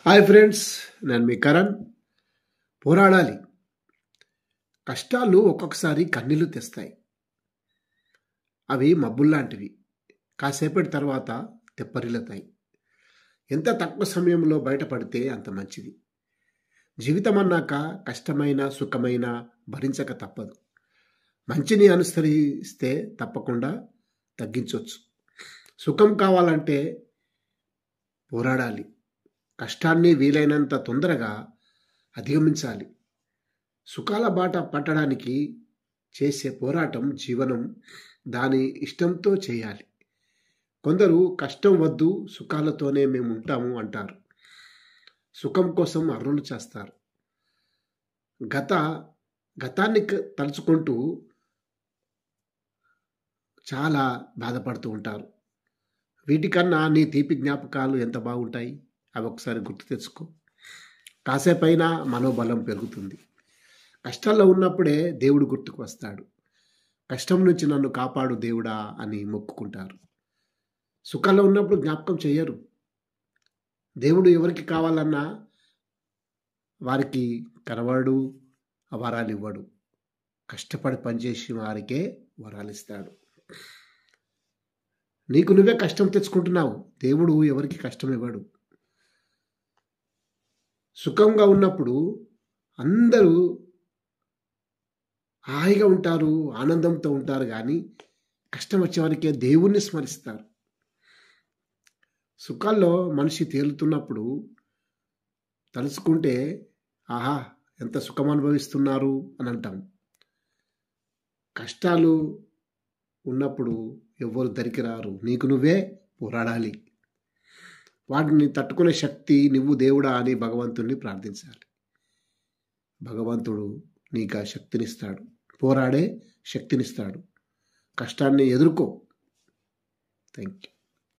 Hi friends, నేను మీ కరణ్. పోరాడాలి. కష్టాలు ఒక్కొక్కసారి కన్నీళ్లు తెస్తాయి. అవి మబ్బుల్లాంటివి. కాసేపటి తర్వాత తెప్పరిల్లుతాయి. ఎంత తక్కువ సమయంలో బయటపడితే అంత మంచిది. జీవితం అన్నాక కష్టమైన సుఖమైన భరించక తప్పదు. మంచిని అనుసరిస్తే తప్పకుండా తగ్గించవచ్చు. సుఖం కావాలంటే పోరాడాలి. కష్టాన్ని వీలైనంత తొందరగా అధిగమించాలి. సుఖాల బాట పట్టడానికి చేసే పోరాటం జీవనం. దాని ఇష్టంతో చేయాలి. కొందరు కష్టం వద్దు, సుఖాలతోనే మేము ఉంటాము అంటారు. సుఖం కోసం అర్రులు చేస్తారు. గతాన్ని తలుచుకుంటూ చాలా బాధపడుతూ ఉంటారు. వీటికన్నా నీ తీపి జ్ఞాపకాలు ఎంత బాగుంటాయి, అవి ఒకసారి గుర్తు తెచ్చుకో. కాసేపైనా మనోబలం పెరుగుతుంది. కష్టాల్లో ఉన్నప్పుడే దేవుడు గుర్తుకు వస్తాడు. కష్టం నుంచి నన్ను కాపాడు దేవుడా అని మొక్కుకుంటారు. సుఖాల్లో ఉన్నప్పుడు జ్ఞాపకం చేయరు. దేవుడు ఎవరికి కావాలన్నా వారికి కనబడు, వరాలు ఇవ్వడు. కష్టపడి పనిచేసి వారికే వరాలు ఇస్తాడు. నీకు నువ్వే కష్టం తెచ్చుకుంటున్నావు. దేవుడు ఎవరికి కష్టం ఇవ్వడు. సుఖంగా ఉన్నప్పుడు అందరూ హాయిగా ఉంటారు, ఆనందంతో ఉంటారు. కానీ కష్టం వచ్చేవారికే దేవుణ్ణి స్మరిస్తారు. సుఖాల్లో మనిషి తేలుతున్నప్పుడు తలుచుకుంటే ఆహా ఎంత సుఖం అనుభవిస్తున్నారు అని అంటాం. కష్టాలు ఉన్నప్పుడు ఎవ్వరు దరికి రారు. నీకు నువ్వే పోరాడాలి. వాటిని తట్టుకునే శక్తి నువ్వు దేవుడా అని భగవంతుడిని ప్రార్థించాలి. భగవంతుడు నీకు ఆ శక్తినిస్తాడు. పోరాడే శక్తినిస్తాడు. కష్టాన్ని ఎదుర్కో. Thank you.